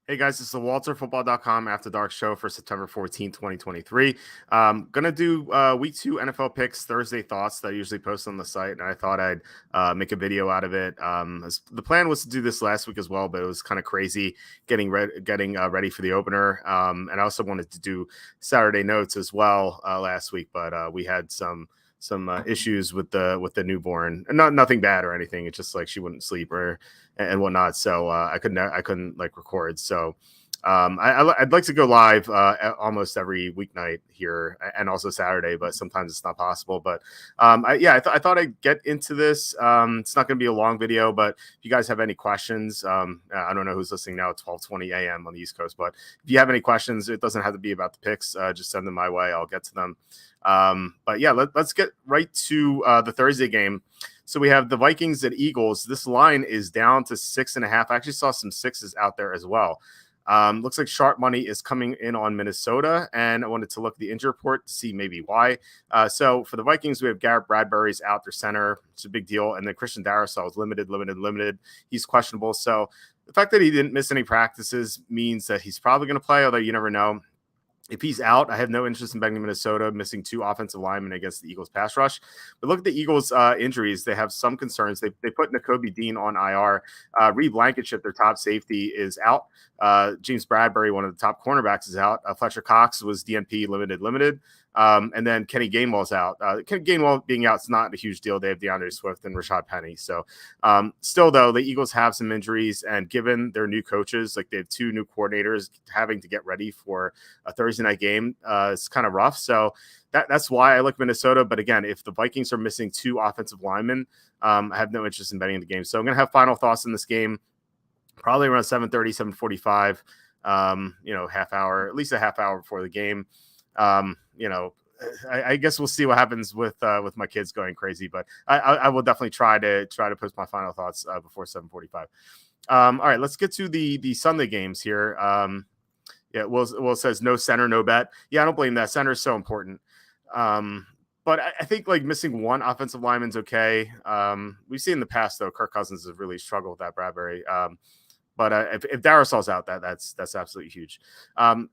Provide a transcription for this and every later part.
Hey guys, this is the WalterFootball.com After Dark show for September 14th, 2023. Gonna do week two NFL picks, Thursday thoughts that I usually post on the site, and I thought I'd make a video out of it. The plan was to do this last week as well, but it was kind of crazy getting ready for the opener. And I also wanted to do Saturday notes as well last week, but we had some issues with the newborn. Not nothing bad or anything. It's just like she wouldn't sleep or and whatnot. So I couldn't like record. So I'd like to go live almost every weeknight here and also Saturday, but sometimes it's not possible. But I thought I'd get into this. It's not going to be a long video, but if you guys have any questions, I don't know who's listening now at 12:20 a.m. on the East Coast, but if you have any questions, it doesn't have to be about the picks. Just send them my way. I'll get to them. But yeah, let's get right to the Thursday game. So we have the Vikings at Eagles. This line is down to 6.5. I actually saw some sixes out there as well. Looks like sharp money is coming in on Minnesota, and I wanted to look at the injury report to see maybe why. So for the Vikings, we have Garrett Bradbury's out their center. It's a big deal. And then Christian Darrisaw is limited. He's questionable. So the fact that he didn't miss any practices means that he's probably going to play, although you never know. If he's out, I have no interest in betting Minnesota missing two offensive linemen against the Eagles pass rush. But look at the Eagles' injuries. They have some concerns. They put Nakobe Dean on IR. Reed Blankenship, their top safety, is out. James Bradbury, one of the top cornerbacks, is out. Fletcher Cox was DNP limited. And then Kenny Gainwell's out. Kenny Gainwell being out is not a huge deal. They have DeAndre Swift and Rashad Penny. So still, though, the Eagles have some injuries. And given their new coaches, like they have two new coordinators having to get ready for a Thursday night game, it's kind of rough. So that's why I like Minnesota. But again, if the Vikings are missing two offensive linemen, I have no interest in betting the game. So I'm going to have final thoughts in this game, probably around 7:30, 7:45, half hour, at least a half hour before the game. I guess we'll see what happens with my kids going crazy, but I will definitely try to post my final thoughts before 7:45. All right, let's get to the Sunday games here. Will says no center, no bet. Yeah, I don't blame that. Center is so important. But I think like missing one offensive lineman's okay. We've seen in the past though, Kirk Cousins has really struggled with that Bradbury. But if Darisaw's out, that's absolutely huge.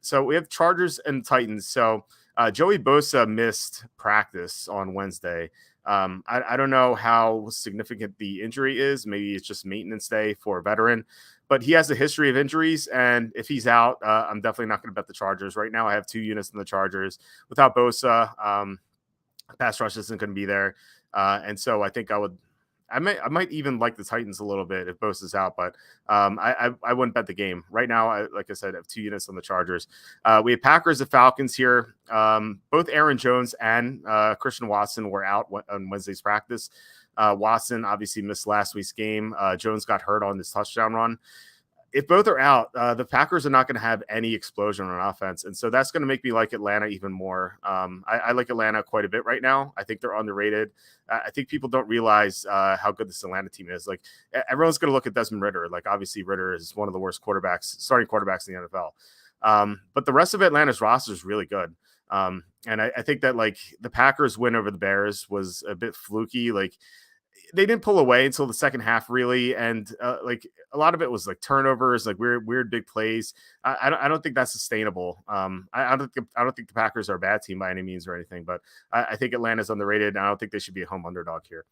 So we have Chargers and Titans. So Joey Bosa missed practice on Wednesday. I don't know how significant the injury is. Maybe it's just maintenance day for a veteran, but he has a history of injuries. And if he's out, I'm definitely not going to bet the Chargers. Right now, I have 2 units in the Chargers. Without Bosa, pass rush isn't going to be there. And so I think I might even like the Titans a little bit if Bosa's out, but I wouldn't bet the game right now. Like I said, I have 2 units on the Chargers. We have Packers and Falcons here. Both Aaron Jones and Christian Watson were out on Wednesday's practice. Watson obviously missed last week's game. Jones got hurt on this touchdown run. If both are out, the Packers are not going to have any explosion on offense. And so that's going to make me like Atlanta even more. I like Atlanta quite a bit right now. I think they're underrated. I think people don't realize how good this Atlanta team is. Like everyone's going to look at Desmond Ridder. Like obviously Ridder is one of the worst starting quarterbacks in the NFL. But the rest of Atlanta's roster is really good. And I think that like the Packers win over the Bears was a bit fluky. Like they didn't pull away until the second half, really, and like a lot of it was like turnovers, like weird big plays. I don't think that's sustainable. I don't think the Packers are a bad team by any means or anything, but I think Atlanta's underrated, and I don't think they should be a home underdog here.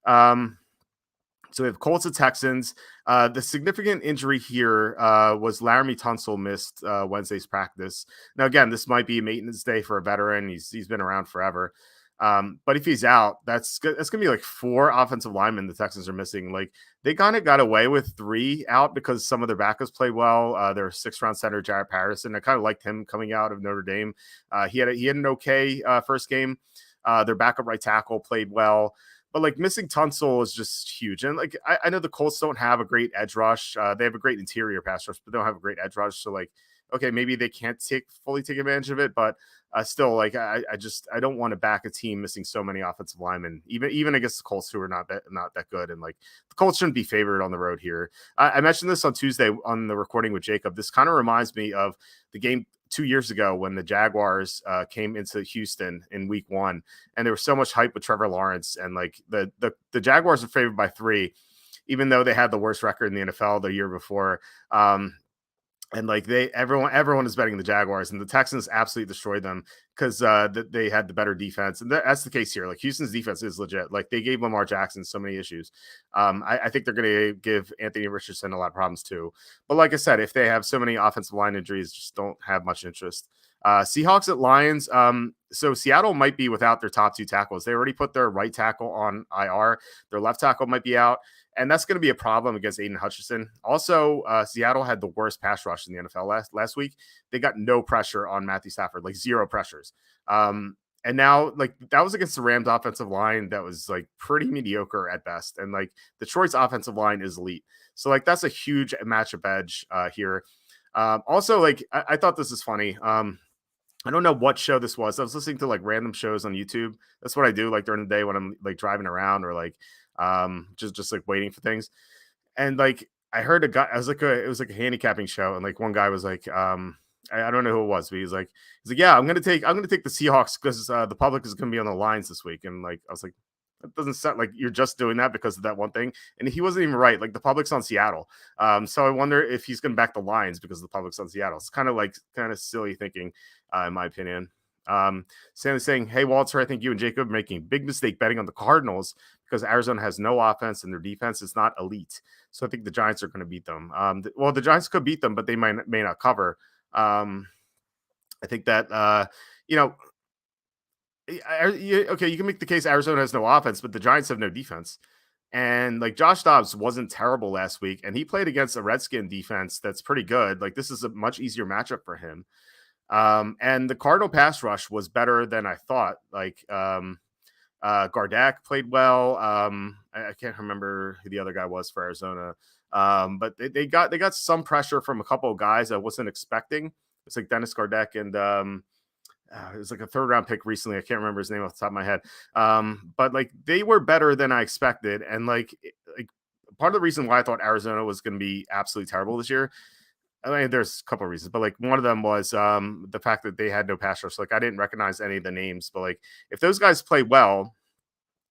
So we have Colts and Texans. The significant injury here was Laramie Tunsil missed Wednesday's practice. Now, again, this might be a maintenance day for a veteran. He's been around forever. But if he's out, that's gonna be like 4 offensive linemen the Texans are missing. Like they kind of got away with 3 out because some of their backups played well. Their 6th-round center Jared Patterson, I kind of liked him coming out of Notre Dame. He had an okay first game. Their backup right tackle played well. But like missing Tunsil is just huge. And like I know the Colts don't have a great edge rush. They have a great interior pass rush, but they don't have a great edge rush. So like, okay, maybe they can't fully take advantage of it, but still, like I don't want to back a team missing so many offensive linemen, even against the Colts, who are not that good. And like the Colts shouldn't be favored on the road here. I mentioned this on Tuesday on the recording with Jacob. This kind of reminds me of the game 2 years ago when the Jaguars came into Houston in week 1, and there was so much hype with Trevor Lawrence, and like the Jaguars are favored by 3, even though they had the worst record in the NFL the year before. and like everyone is betting the Jaguars, and the Texans absolutely destroyed them because they had the better defense, and that's the case here. Like Houston's defense is legit. Like they gave Lamar Jackson so many issues. I think they're going to give Anthony Richardson a lot of problems too. But like I said, if they have so many offensive line injuries, just don't have much interest. Seahawks at Lions. So Seattle might be without their top two tackles. They already put their right tackle on IR. Their left tackle might be out. And that's going to be a problem against Aiden Hutchinson. Also, Seattle had the worst pass rush in the NFL last week. They got no pressure on Matthew Stafford, like zero pressures. And now, like that was against the Rams offensive line that was like pretty mediocre at best. And like Detroit's offensive line is elite. So like that's a huge matchup edge here. Also, like I thought this is funny. I don't know what show this was. I was listening to like random shows on YouTube. That's what I do like during the day when I'm like driving around or like just like waiting for things. And like I heard a guy, I was like it was like a handicapping show, and like one guy was like, I don't know who it was, but he's like, yeah, I'm gonna take the Seahawks because the public is gonna be on the lines this week. And like I was like, that doesn't sound like you're just doing that because of that one thing. And he wasn't even right. Like the public's on Seattle. So I wonder if he's gonna back the Lions because the public's on Seattle. It's kind of silly thinking, in my opinion. Stanley's saying, hey, Walter, I think you and Jacob are making a big mistake betting on the Cardinals because Arizona has no offense and their defense is not elite. So I think the Giants are going to beat them. Well, the Giants could beat them, but they may not cover. I think that, you know, okay, you can make the case Arizona has no offense, but the Giants have no defense. And like Josh Dobbs wasn't terrible last week, and he played against a Redskin defense that's pretty good. Like this is a much easier matchup for him. And the Cardinal pass rush was better than I thought. Like Gardak played well. I can't remember who the other guy was for Arizona. But they got some pressure from a couple of guys I wasn't expecting. It's like Dennis Gardeck and it was like a third round pick recently. I can't remember his name off the top of my head. But like they were better than I expected. And like part of the reason why I thought Arizona was going to be absolutely terrible this year, I mean, there's a couple of reasons, but like one of them was the fact that they had no pass rush. Like I didn't recognize any of the names, but like if those guys play well,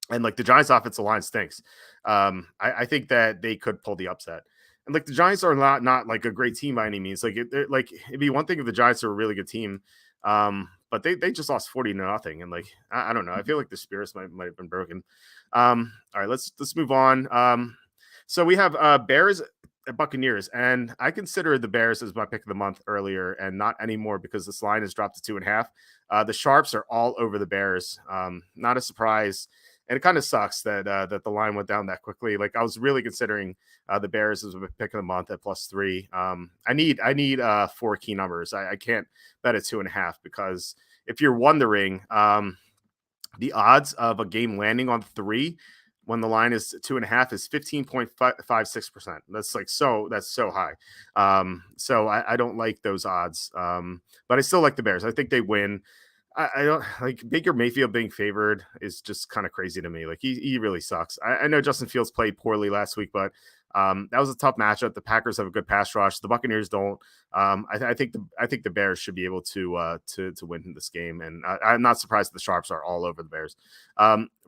and like the Giants' offensive line stinks, I think that they could pull the upset. And like the Giants are not like a great team by any means. Like like it'd be one thing if the Giants are a really good team, but they just lost 40-0, and like I don't know. I feel like the spirits might have been broken. All right, let's move on. So we have Bears Buccaneers, and I consider the Bears as my pick of the month earlier, and not anymore because this line has dropped to 2.5. The sharps are all over the Bears. Not a surprise, and it kind of sucks that that the line went down that quickly. Like I was really considering the Bears as a pick of the month at +3. I need 4 key numbers. I can't bet at 2.5 because if you're wondering, the odds of a game landing on 3 when the line is 2.5 is 15.56%. That's so high. So I don't like those odds. But I still like the Bears. I think they win. I don't like Baker Mayfield being favored is just kind of crazy to me. Like he really sucks. I know Justin Fields played poorly last week, but that was a tough matchup. The Packers have a good pass rush. The Buccaneers don't. I think the Bears should be able to win this game, and I'm not surprised the sharps are all over the Bears.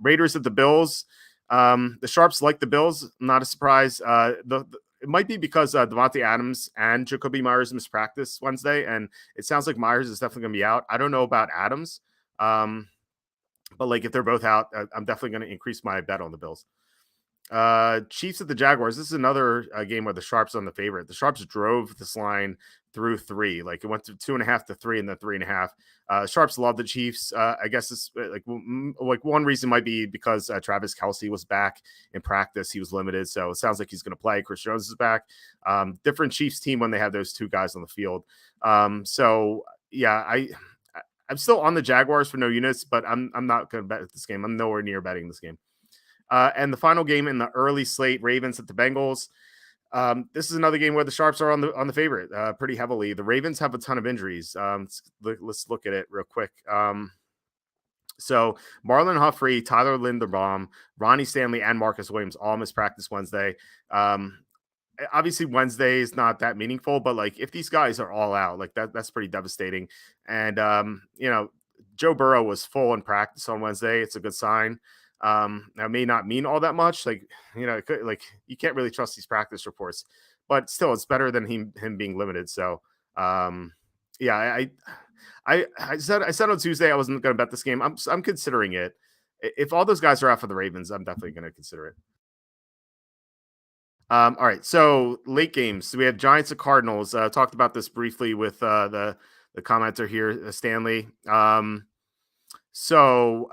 Raiders at the Bills. The sharps like the Bills. Not a surprise. It might be because Devontae Adams and Jacoby Myers mispracticed Wednesday, and it sounds like Myers is definitely going to be out. I don't know about Adams, but like if they're both out, I'm definitely going to increase my bet on the Bills. Chiefs at the Jaguars. This is another game where the sharps on the favorite. The sharps drove this line through 3. Like it went to 2.5 to 3 and then 3.5. Sharps love the Chiefs. I guess it's like one reason might be because Travis Kelce was back in practice. He was limited, so it sounds like he's going to play. Chris Jones is back. Different Chiefs team when they have those 2 guys on the field. So yeah, I'm still on the Jaguars for no units, but I'm not going to bet this game. I'm nowhere near betting this game. And the final game in the early slate, Ravens at the Bengals. This is another game where the sharps are on the favorite pretty heavily. The Ravens have a ton of injuries. Let's look at it real quick. So Marlon Humphrey, Tyler Linderbaum, Ronnie Stanley, and Marcus Williams all missed practice Wednesday. Obviously Wednesday is not that meaningful, but like if these guys are all out, like that's pretty devastating. And Joe Burrow was full in practice on Wednesday. It's a good sign. That may not mean all that much. Like, it could, like you can't really trust these practice reports, but still, it's better than him being limited. So, um, yeah, I said on Tuesday I wasn't going to bet this game. I'm considering it. If all those guys are out for the Ravens, I'm definitely going to consider it. All right, so late games. So we have Giants and Cardinals. Talked about this briefly with the commenter here, Stanley. So,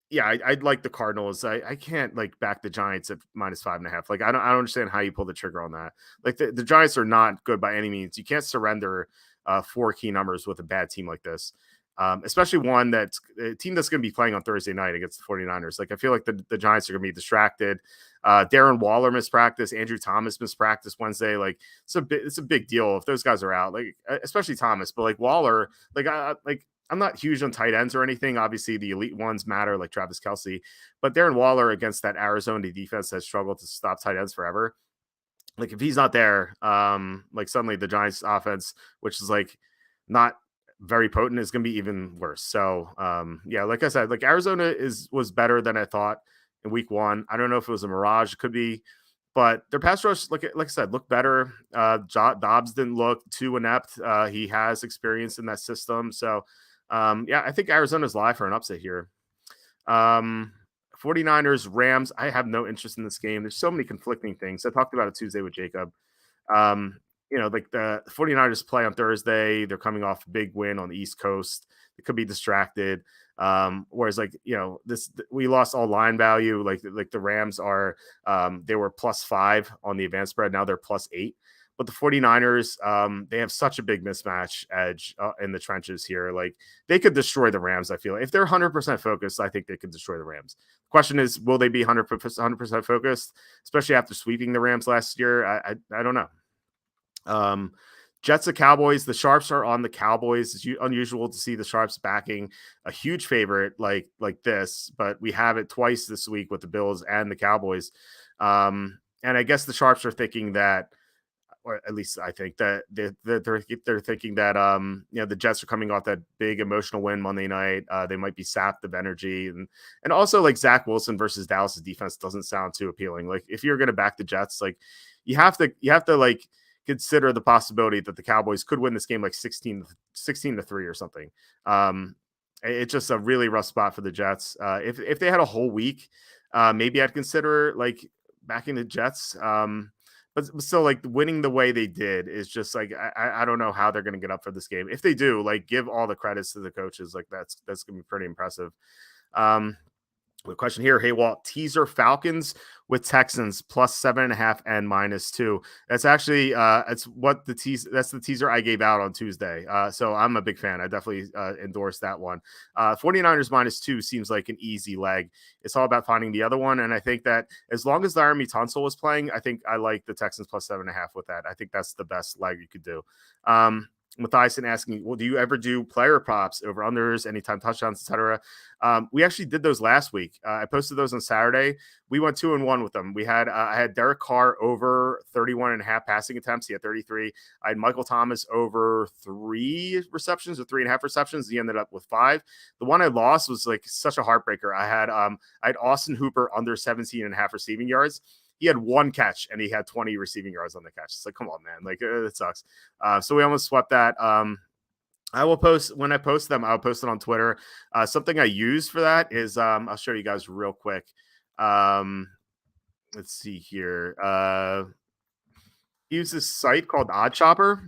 yeah, I'd like the Cardinals. I can't like back the Giants at -5.5. Like I don't understand how you pull the trigger on that. Like the Giants are not good by any means. You can't surrender four key numbers with a bad team like this. Especially one that's a team that's going to be playing on Thursday night against the 49ers. Like I feel like the Giants are going to be distracted. Darren Waller missed practice. Andrew Thomas missed practice Wednesday. Like it's a big deal if those guys are out. Like especially Thomas, but like Waller, like I'm not huge on tight ends or anything. Obviously, the elite ones matter, like Travis Kelsey. But Darren Waller against that Arizona defense has struggled to stop tight ends forever. Like if he's not there, like suddenly the Giants offense, which is like not very potent, is going to be even worse. So, yeah, like I said, like Arizona was better than I thought in week one. I don't know if it was a mirage, it could be, but their pass rush, like I said, looked better. Dobbs didn't look too inept. He has experience in that system. So, yeah, I think Arizona's live for an upset here. Um, 49ers, Rams. I have no interest in this game. There's so many conflicting things. I talked about it Tuesday with Jacob. Um, like the 49ers play on Thursday. They're coming off a big win on the East Coast. They could be distracted. Whereas like, we lost all line value. Like the Rams are, they were +5 on the advanced spread. Now they're +8. But the 49ers, they have such a big mismatch edge in the trenches here. Like they could destroy the Rams. I feel if they're 100% focused, I think they could destroy the Rams. The question is, will they be 100% focused, especially after sweeping the Rams last year? I don't know. Jets and Cowboys. The Sharps are on the Cowboys. It's unusual to see the Sharps backing a huge favorite like this, but we have it twice this week with the Bills and the Cowboys. And I guess the Sharps are thinking that, or at least I think that they're thinking that the Jets are coming off that big emotional win Monday night. They might be sapped of energy, and also like Zach Wilson versus Dallas's defense doesn't sound too appealing. Like if you're going to back the Jets, like you have to like consider the possibility that the Cowboys could win this game like 16-3 or something. It's just a really rough spot for the Jets. If they had a whole week, maybe I'd consider like backing the Jets. But still, like winning the way they did is just like I don't know how they're going to get up for this game. If they do, like give all the credits to the coaches. Like that's going to be pretty impressive. The question here, hey Walt, teaser Falcons with Texans +7.5 and -2. That's actually that's the teaser I gave out on Tuesday. So I'm a big fan. I definitely endorse that one. 49ers -2 seems like an easy leg. It's all about finding the other one. And I think that as long as Laramie Tunsil was playing, I think I like the Texans +7.5 with that. I think that's the best leg you could do. Matthiasen asking, well, do you ever do player props, over unders, anytime touchdowns, etc.? We actually did those last week. I posted those on Saturday. We went 2-1 with them. We had I had Derek Carr over 31.5 passing attempts. He had 33. I had Michael Thomas over 3 receptions or 3.5 receptions. He ended up with 5. The one I lost was like such a heartbreaker. I had Austin Hooper under 17.5 receiving yards. He had 1 catch and he had 20 receiving yards on the catch. It's like, come on, man. Like, it sucks. So we almost swept that. I will post, when I post them, I'll post it on Twitter. Something I use for that is, I'll show you guys real quick. Let's see here. Use this site called Odd Shopper.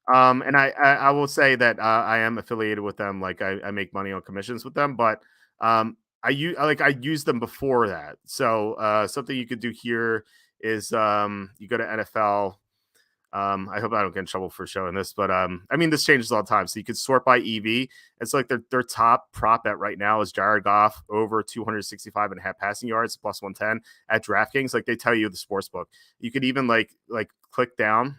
And I will say that I am affiliated with them. Like I make money on commissions with them, but I use them before that. So something you could do here is you go to NFL. I hope I don't get in trouble for showing this, but I mean this changes all the time. So you could sort by EV. It's like their top prop bet right now is Jared Goff over 265.5 passing yards +110 at DraftKings. Like they tell you the sports book. You could even like click down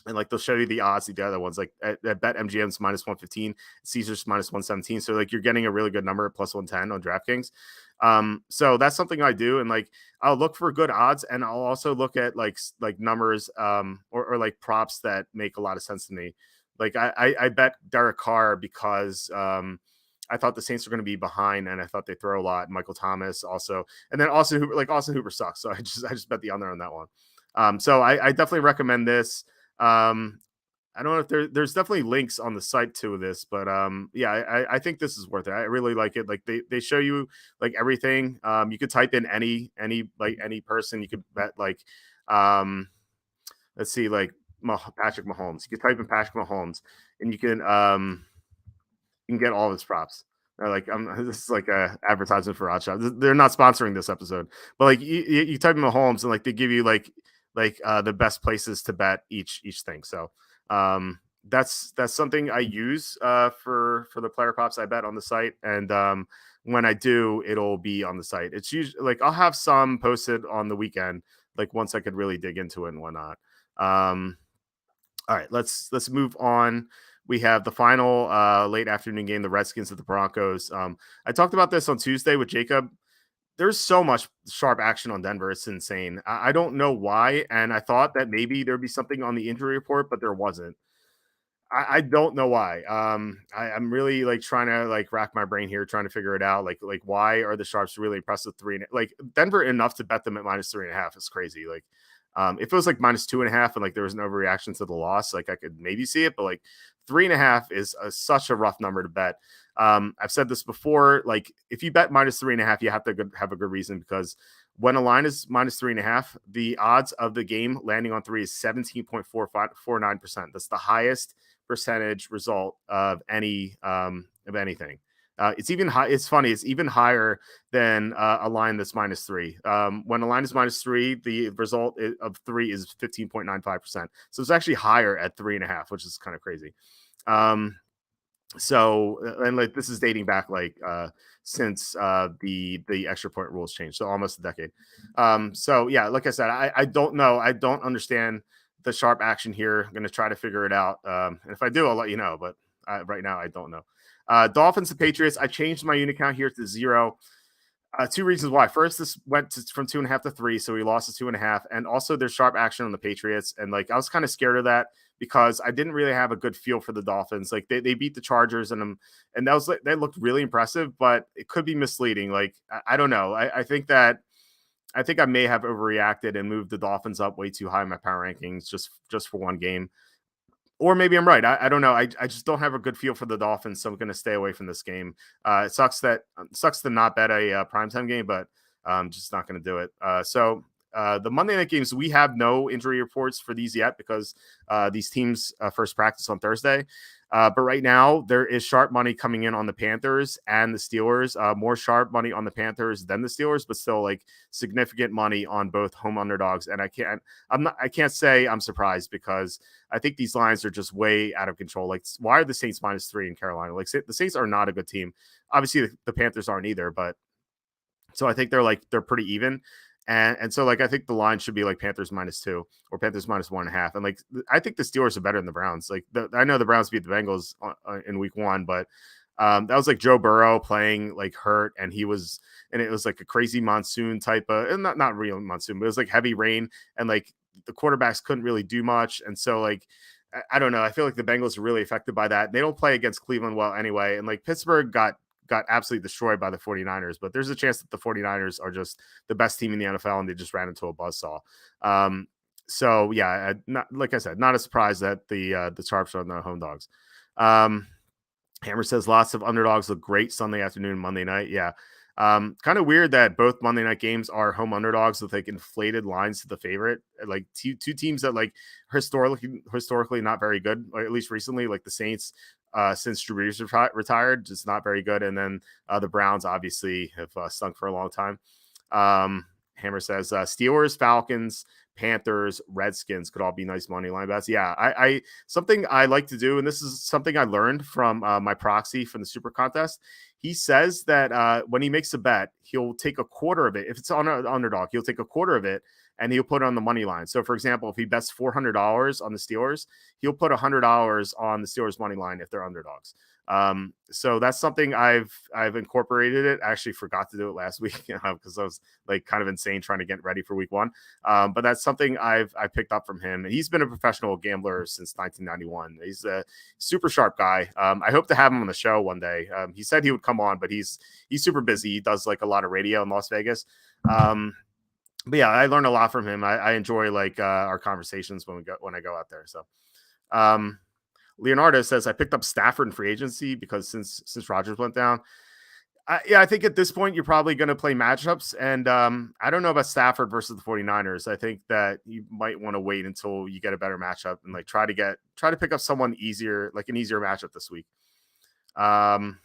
and like they'll show you the odds of the other ones. Like at BetMGM's -115, Caesars -117. So like you're getting a really good number at +110 on DraftKings. So that's something I do, and like I'll look for good odds, and I'll also look at like numbers or like props that make a lot of sense to me. Like I bet Derek Carr because I thought the Saints were going to be behind, and I thought they throw a lot. Michael Thomas also, and then Austin Hooper sucks, so I just bet the under on that one. So I definitely recommend this. I don't know if there's definitely links on the site to this, but yeah, I think this is worth it. I really like it. Like they show you like everything. You could type in any person. You could bet like um let's see, like Patrick Mahomes. You could type in Patrick Mahomes, and you can get all of his props. Like this is like a advertisement for Hot Shot. They're not sponsoring this episode, but like you type in Mahomes, and like they give you the best places to bet each thing. So um, that's something I use for the player props I bet on the site, and when I do, it'll be on the site. It's usually like I'll have some posted on the weekend, like once I could really dig into it and whatnot. Um, all right, let's move on. We have the final late afternoon game, the Redskins at the Broncos. I talked about this on Tuesday with Jacob. There's so much sharp action on Denver. It's insane. I don't know why. And I thought that maybe there'd be something on the injury report, but there wasn't. I don't know why. I'm really like trying to like rack my brain here, trying to figure it out. Like why are the sharps really impressed with like Denver enough to bet them at -3.5 is crazy. Like, if it was like -2.5 and like there was an overreaction to the loss, like I could maybe see it, but like 3.5 is such a rough number to bet. I've said this before. Like if you bet -3.5, you have to have a good reason because when a line is -3.5, the odds of the game landing on three is 17.4549%. That's the highest percentage result of anything. It's even high. It's funny. It's even higher than a line that's -3. When a line is -3, the result of three is 15.95%. So it's actually higher at 3.5, which is kind of crazy. Um, and like this is dating back like since the extra point rules changed, so almost a decade. So yeah, like I said, I don't know. I don't understand the sharp action here. I'm gonna try to figure it out. And if I do, I'll let you know. But right now, I don't know. Dolphins and Patriots. I changed my unit count here to 0. Two reasons why. First, this from 2.5 to 3, so we lost to 2.5, and also there's sharp action on the Patriots, and like I was kind of scared of that because I didn't really have a good feel for the Dolphins. Like they beat the Chargers, and that was like they looked really impressive, but it could be misleading. Like I don't know. I think I may have overreacted and moved the Dolphins up way too high in my power rankings just for one game. Or maybe I'm right. I don't know. I just don't have a good feel for the Dolphins, so I'm going to stay away from this game. It sucks to not bet a primetime game, but I'm just not going to do it. The Monday night games, we have no injury reports for these yet because these teams first practice on Thursday. But right now, there is sharp money coming in on the Panthers and the Steelers. More sharp money on the Panthers than the Steelers, but still like significant money on both home underdogs. And I can't say I'm surprised because I think these lines are just way out of control. Like, why are the Saints -3 in Carolina? Like, the Saints are not a good team. Obviously, the Panthers aren't either, but so I think they're pretty even. And so like I think the line should be like Panthers -2 or Panthers -1.5. And like I think the Steelers are better than the Browns. Like I know the Browns beat the Bengals in week 1, but that was like Joe Burrow playing like hurt, and it was like a crazy monsoon type of not real monsoon, but it was like heavy rain, and like the quarterbacks couldn't really do much. And so like I don't know. I feel like the Bengals are really affected by that. They don't play against Cleveland well anyway. And like Pittsburgh got absolutely destroyed by the 49ers, but there's a chance that the 49ers are just the best team in the NFL and they just ran into a buzzsaw. So yeah, not, like I said, not a surprise that the Sharps are on the home dogs. Hammer says lots of underdogs look great Sunday afternoon, Monday night. Yeah. Kind of weird that both Monday night games are home underdogs with like inflated lines to the favorite. Like two teams that like historically not very good, or at least recently, like the Saints, since Drew Brees retired, just not very good. And then the Browns obviously have stunk for a long time. Hammer says Steelers, Falcons, Panthers, Redskins could all be nice money line bets. Yeah, I something I like to do, and this is something I learned from my proxy from the Super Contest. He says that when he makes a bet, he'll take a quarter of it. If it's on an underdog, he'll take a quarter of it and he'll put it on the money line. So, for example, if he bets $400 on the Steelers, he'll put $100 on the Steelers money line if they're underdogs. So that's something I've incorporated it. I actually forgot to do it last week because I was like kind of insane trying to get ready for week 1. But that's something I picked up from him. And he's been a professional gambler since 1991. He's a super sharp guy. I hope to have him on the show one day. He said he would come on, but he's super busy. He does like a lot of radio in Las Vegas. But yeah, I learned a lot from him. I enjoy like our conversations when I go out there. So um, Leonardo says I picked up Stafford in free agency because since Rogers went down. Yeah, I think at this point you're probably going to play matchups, and I don't know about Stafford versus the 49ers. I think that you might want to wait until you get a better matchup and like try to pick up someone easier, like an easier matchup this week. Um,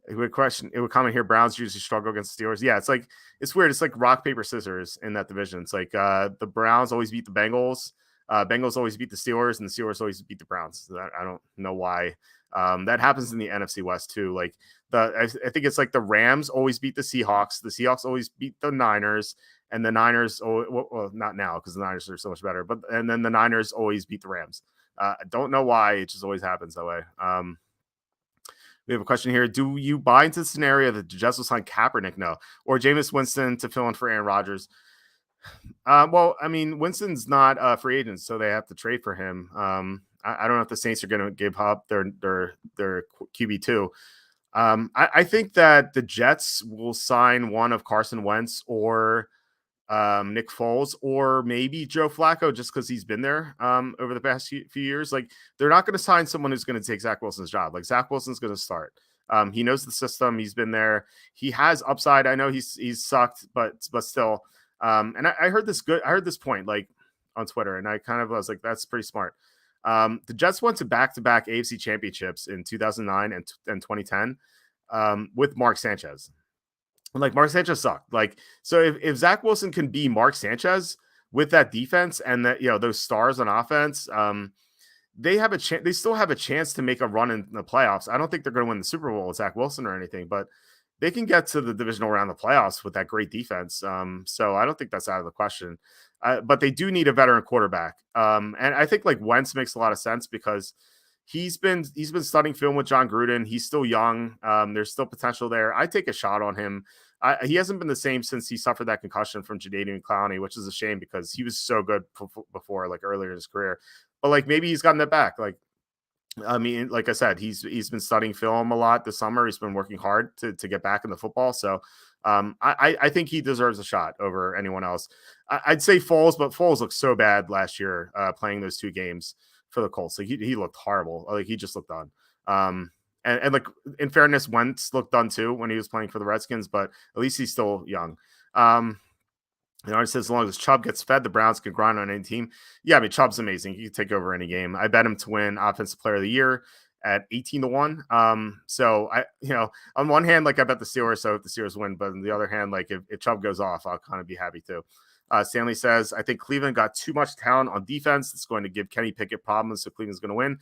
it would comment here. Browns usually struggle against the Steelers. Yeah, it's like it's weird. It's like rock paper scissors in that division. It's like the Browns always beat the Bengals. Bengals always beat the Steelers, and the Steelers always beat the Browns. I don't know why. That happens in the NFC West too. Like I think it's like the Rams always beat the Seahawks. The Seahawks always beat the Niners, and the Niners. Well, not now because the Niners are so much better. But and then the Niners always beat the Rams. I don't know why. It just always happens that way. We have a question here. Do you buy into the scenario that the Jets will sign Kaepernick? No. Or Jameis Winston to fill in for Aaron Rodgers? Well, I mean, Winston's not a free agent, so they have to trade for him. I don't know if the Saints are going to give up their QB2. I think that the Jets will sign one of Carson Wentz or Nick Foles or maybe Joe Flacco just because he's been there over the past few years. Like they're not going to sign someone who's going to take Zach Wilson's job. Like Zach Wilson's going to start. He knows the system. He's been there. He has upside. I know he's sucked, but still. And I heard this good. I heard this point like on Twitter, and I kind of was like, that's pretty smart. The Jets went to back-to-back AFC championships in 2009 and 2010 with Mark Sanchez. Like Mark Sanchez sucked. Like, so if Zach Wilson can be Mark Sanchez with that defense and that, those stars on offense, they have a chance. They still have a chance to make a run in the playoffs. I don't think they're going to win the Super Bowl with Zach Wilson or anything, but they can get to the divisional round of the playoffs with that great defense. So I don't think that's out of the question. But they do need a veteran quarterback. And I think like Wentz makes a lot of sense because he's been studying film with John Gruden. He's still young. There's still potential there. I take a shot on him. He hasn't been the same since he suffered that concussion from Jadeveon Clowney, which is a shame because he was so good before, like earlier in his career. But like maybe he's gotten that back. Like I mean, like I said, he's been studying film a lot this summer. He's been working hard to get back into football. So I think he deserves a shot over anyone else. I'd say Foles, but Foles looked so bad last year playing those two games for the Colts. Like he looked horrible. Like he just looked done. And like in fairness, Wentz looked done too when he was playing for the Redskins, but at least he's still young. It says as long as Chubb gets fed, the Browns can grind on any team. Yeah, I mean Chubb's amazing. He can take over any game. I bet him to win Offensive Player of the Year at 18-1. So I, on one hand, like I bet the Steelers, so if the Steelers win, but on the other hand, like if Chubb goes off, I'll kind of be happy too. Stanley says, I think Cleveland got too much talent on defense. It's going to give Kenny Pickett problems, so Cleveland's going to win.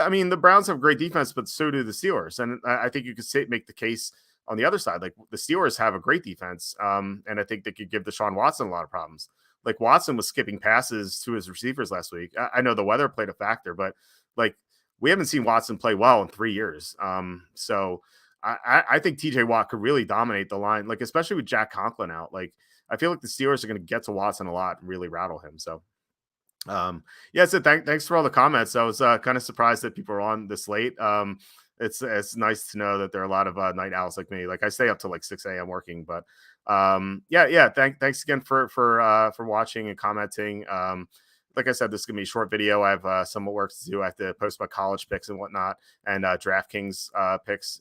I mean, the Browns have great defense, but so do the Steelers. And I think you could make the case on the other side. Like the Steelers have a great defense. And I think they could give Deshaun Watson a lot of problems. Like Watson was skipping passes to his receivers last week. I know the weather played a factor, but like we haven't seen Watson play well in 3 years. So I think TJ Watt could really dominate the line, like especially with Jack Conklin out. Like I feel like the Steelers are going to get to Watson a lot and really rattle him. So yeah, so thanks for all the comments. I was kind of surprised that people are on this late. It's nice to know that there are a lot of night owls like me. Like I stay up till like 6 a.m. working, but yeah. Thanks again for watching and commenting. Like I said, this is gonna be a short video. I have some work to do. I have to post my college picks and whatnot, and DraftKings picks.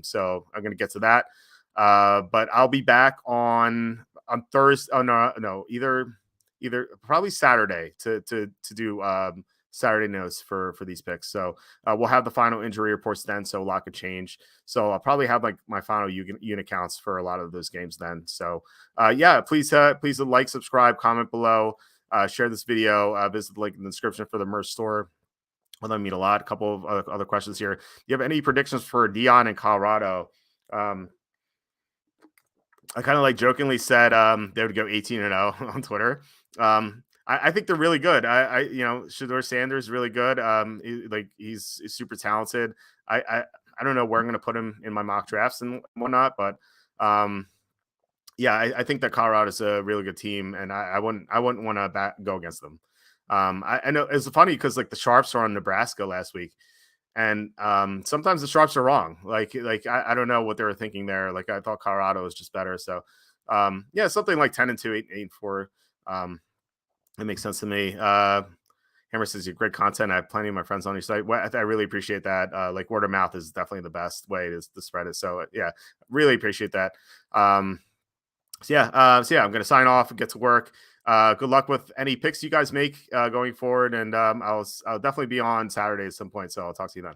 So I'm gonna get to that. But I'll be back on Thursday. Oh no, either probably Saturday to do Saturday notes for these picks. So we'll have the final injury reports then, so a lot could change. So I'll probably have like my final unit counts for a lot of those games then. So yeah, please like, subscribe, comment below, share this video, visit the link in the description for the merch store. Well, that mean a lot. A couple of other questions here. Do you have any predictions for Dion in Colorado? I kind of like jokingly said they would go 18-0 on Twitter. I think they're really good. Shedeur Sanders is really good. He's super talented. I don't know where I'm going to put him in my mock drafts and whatnot, but yeah, I think that Colorado is a really good team, and I wouldn't want to go against them. I know it's funny because like the Sharps are on Nebraska last week, and sometimes the Sharps are wrong. Like I don't know what they were thinking there. Like I thought Colorado was just better. So Yeah, something like 10-2, 8-4. It makes sense to me. Hammer says you great content. I have plenty of my friends on your site. Well, I really appreciate that. Like word of mouth is definitely the best way to spread it. So yeah, really appreciate that. So yeah, I'm gonna sign off and get to work. Good luck with any picks you guys make going forward, and I'll definitely be on Saturday at some point. So I'll talk to you then.